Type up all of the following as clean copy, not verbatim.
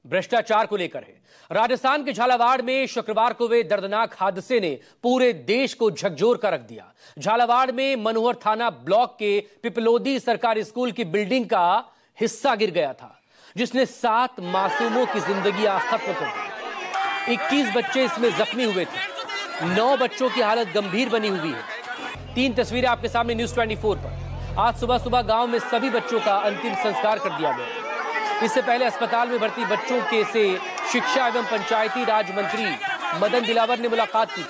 भ्रष्टाचार को लेकर है। राजस्थान के झालावाड़ में शुक्रवार को हुए दर्दनाक हादसे ने पूरे देश को झकझोर कर रख दिया। झालावाड़ में मनोहर थाना ब्लॉक के पिपलोदी सरकारी स्कूल की बिल्डिंग का हिस्सा गिर गया था, जिसने 7 मासूमों की जिंदगियां खत्म कर दी। 21 बच्चे इसमें जख्मी हुए थे। 9 बच्चों की हालत गंभीर बनी हुई है। 3 तस्वीरें आपके सामने न्यूज़ 24 पर। आज सुबह गांव में सभी बच्चों का अंतिम संस्कार कर दिया गया। इससे पहले अस्पताल में भर्ती बच्चों के से शिक्षा एवं पंचायती राज मंत्री मदन दिलावर ने मुलाकात की।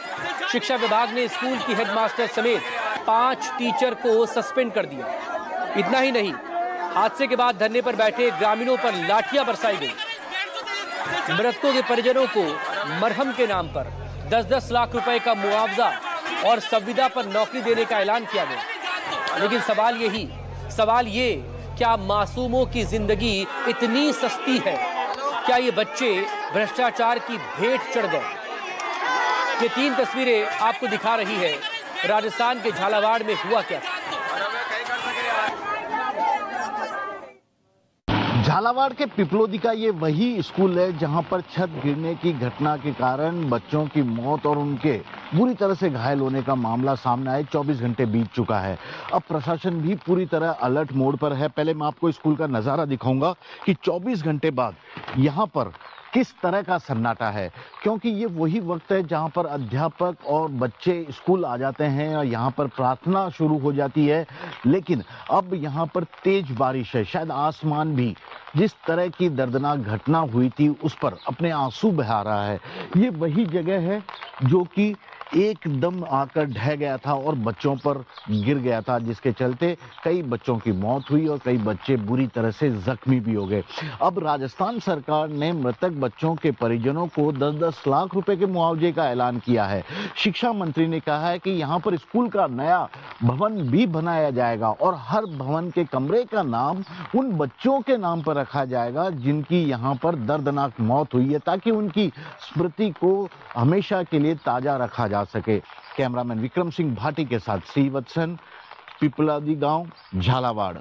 शिक्षा विभाग ने स्कूल की हेडमास्टर समेत 5 टीचर को सस्पेंड कर दिया। इतना ही नहीं, हादसे के बाद धरने पर बैठे ग्रामीणों पर लाठियां बरसाई गई। मृतकों के परिजनों को मरहम के नाम पर 10-10 लाख रुपए का मुआवजा और संविदा पर नौकरी देने का ऐलान किया गया। लेकिन सवाल ये, क्या मासूमों की जिंदगी इतनी सस्ती है? क्या ये बच्चे भ्रष्टाचार की भेंट चढ़ गए? ये 3 तस्वीरें आपको दिखा रही है राजस्थान के झालावाड़ में हुआ क्या था। झालावाड़ के पिपलोदी का ये वही स्कूल है जहां पर छत गिरने की घटना के कारण बच्चों की मौत और उनके बुरी तरह से घायल होने का मामला सामने आए 24 घंटे बीत चुका है। अब प्रशासन भी पूरी तरह अलर्ट मोड पर है। पहले मैं आपको स्कूल का नज़ारा दिखाऊंगा कि 24 घंटे बाद यहाँ पर किस तरह का सन्नाटा है, क्योंकि ये वही वक्त है जहां पर अध्यापक और बच्चे स्कूल आ जाते हैं और यहाँ पर प्रार्थना शुरू हो जाती है। लेकिन अब यहाँ पर तेज बारिश है। शायद आसमान भी जिस तरह की दर्दनाक घटना हुई थी उस पर अपने आंसू बहा रहा है। ये वही जगह है जो कि एकदम आकर ढह गया था और बच्चों पर गिर गया था, जिसके चलते कई बच्चों की मौत हुई और कई बच्चे बुरी तरह से जख्मी भी हो गए। अब राजस्थान सरकार ने मृतक बच्चों के परिजनों को 10-10 लाख रुपए के मुआवजे का ऐलान किया है। शिक्षा मंत्री ने कहा है कि यहाँ पर स्कूल का नया भवन भी बनाया जाएगा और हर भवन के कमरे का नाम उन बच्चों के नाम पर रखा जाएगा जिनकी यहाँ पर दर्दनाक मौत हुई है, ताकि उनकी स्मृति को हमेशा के लिए ताजा रखा जा सके। कैमरामैन विक्रम सिंह भाटी के साथ श्रीवत्सन, पिपलोदी गांव, झालावाड़।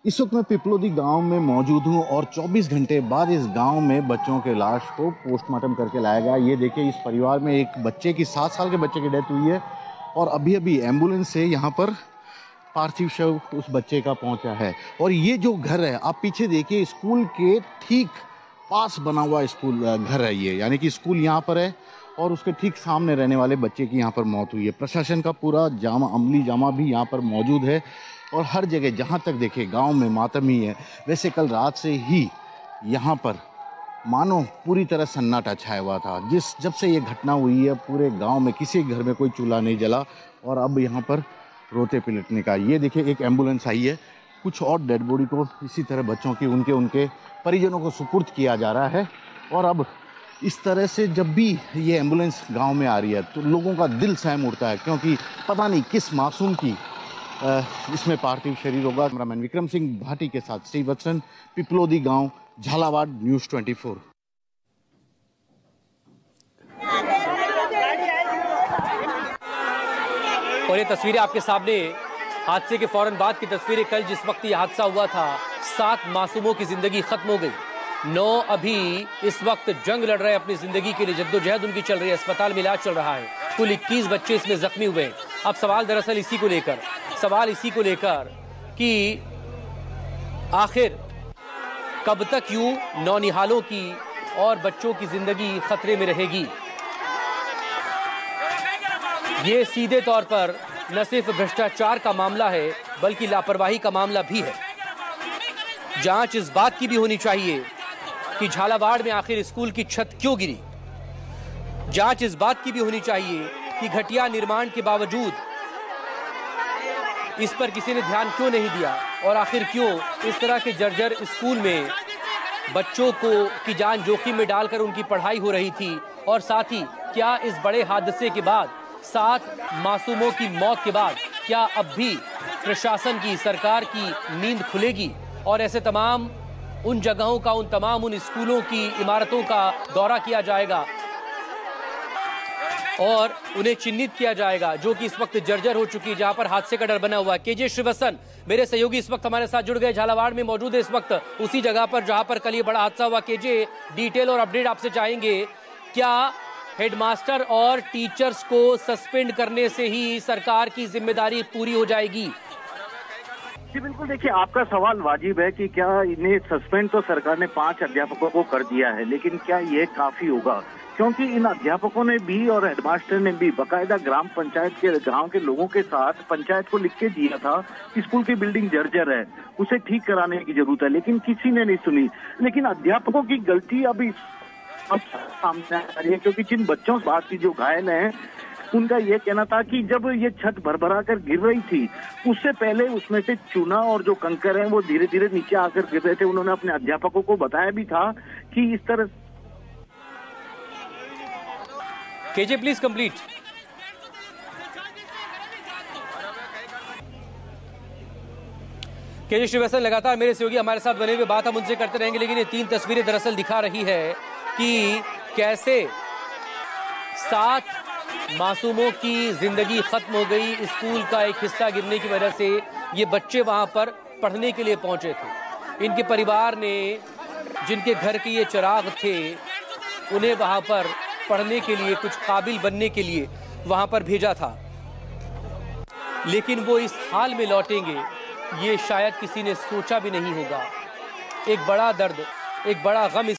इस वक्त मैं पिपलोदी गांव में मौजूद हूं और 24 घंटे बाद इस गांव में बच्चों के लाश को पोस्टमार्टम करके लाया गया। ये देखिए, इस परिवार में एक बच्चे की 7 साल के बच्चे की डेथ हुई है और अभी एम्बुलेंस से यहाँ पर पार्थिव शव उस बच्चे का पहुंचा है। और ये जो घर है आप पीछे देखिए, स्कूल के ठीक पास बना हुआ स्कूल घर है ये, यानी कि स्कूल यहाँ पर है और उसके ठीक सामने रहने वाले बच्चे की यहाँ पर मौत हुई है। प्रशासन का पूरा अमली जामा भी यहाँ पर मौजूद है और हर जगह जहाँ तक देखे गांव में मातम ही है। वैसे कल रात से ही यहाँ पर मानो पूरी तरह सन्नाटा छाया हुआ था। जब से ये घटना हुई है पूरे गांव में किसी घर में कोई चूल्हा नहीं जला और अब यहाँ पर रोते पिलटने का। ये देखिए, एक एम्बुलेंस आई है, कुछ और डेड बॉडी को इसी तरह बच्चों की उनके परिजनों को सुपुर्द किया जा रहा है। और अब इस तरह से जब भी ये एम्बुलेंस गांव में आ रही है तो लोगों का दिल सहम उठता है, क्योंकि पता नहीं किस मासूम की इसमें पार्थिव शरीर होगा। कैमरामैन विक्रम सिंह भाटी के साथ श्रीवत्सन, पिपलोदी गांव, झालावाड़, न्यूज़ 24। और ये तस्वीरें आपके सामने हादसे के फौरन बाद की तस्वीरें। कल जिस वक्त ये हादसा हुआ था 7 मासूमों की जिंदगी खत्म हो गई। 9 अभी इस वक्त जंग लड़ रहे हैं अपनी जिंदगी के लिए, जद्दोजहद उनकी चल रही है, अस्पताल में इलाज चल रहा है। कुल 21 बच्चे इसमें जख्मी हुए। अब सवाल दरअसल इसी को लेकर कि आखिर कब तक यूं नौनिहालों की और बच्चों की जिंदगी खतरे में रहेगी। ये सीधे तौर पर न सिर्फ भ्रष्टाचार का मामला है बल्कि लापरवाही का मामला भी है। जांच इस बात की भी होनी चाहिए कि झालावाड़ में आखिर स्कूल की छत क्यों गिरी। जांच इस बात की भी होनी चाहिए कि घटिया निर्माण के बावजूद इस पर किसी ने ध्यान क्यों नहीं दिया और आखिर क्यों इस तरह के जर्जर स्कूल में बच्चों की जान जोखिम में डालकर उनकी पढ़ाई हो रही थी। और साथ ही क्या इस बड़े हादसे के बाद 7 मासूमों की मौत के बाद क्या अब भी प्रशासन की, सरकार की नींद खुलेगी और ऐसे तमाम उन जगहों का, उन स्कूलों की इमारतों का दौरा किया जाएगा और उन्हें चिन्हित किया जाएगा, जो कि इस वक्त जर्जर हो चुकी है, जहां पर हादसे का डर बना हुआ है। केजे श्रीवत्सन मेरे सहयोगी इस वक्त हमारे साथ जुड़ गए, झालावाड़ में मौजूद है इस वक्त उसी जगह पर जहां पर कल ये बड़ा हादसा हुआ। केजे, डिटेल और अपडेट आपसे चाहेंगे। क्या हेडमास्टर और टीचर्स को सस्पेंड करने से ही सरकार की जिम्मेदारी पूरी हो जाएगी? जी बिल्कुल, देखिए आपका सवाल वाजिब है कि क्या इन्हें सस्पेंड तो सरकार ने 5 अध्यापकों को कर दिया है, लेकिन क्या ये काफी होगा? क्योंकि इन अध्यापकों ने भी और हेडमास्टर ने भी बकायदा ग्राम पंचायत के गांव के लोगों के साथ पंचायत को लिख के दिया था कि स्कूल की बिल्डिंग जर्जर है, उसे ठीक कराने की जरूरत है, लेकिन किसी ने नहीं सुनी। लेकिन अध्यापकों की गलती अभी सामने आ रही है, क्योंकि जिन बच्चों से बात की जो घायल हैं उनका ये कहना था कि जब ये छत भरभरा कर गिर रही थी उससे पहले उसमें से चूना और जो कंकर है वो धीरे धीरे नीचे आकर गिर रहे थे। उन्होंने अपने अध्यापकों को बताया भी था कि इस तरह। KJ please complete. KJ Srivatsan लगातार मेरे सहयोगी हमारे साथ बने हुए, बात हम उनसे करते रहेंगे, लेकिन ये 3 तस्वीरें दरअसल दिखा रही है कि कैसे 7 मासूमों की जिंदगी खत्म हो गई। स्कूल का एक हिस्सा गिरने की वजह से ये बच्चे वहां पर पढ़ने के लिए पहुंचे थे। इनके परिवार ने, जिनके घर के ये चिराग थे, उन्हें वहां पर पढ़ने के लिए, कुछ काबिल बनने के लिए वहां पर भेजा था, लेकिन वो इस हाल में लौटेंगे ये शायद किसी ने सोचा भी नहीं होगा। एक बड़ा दर्द, एक बड़ा गम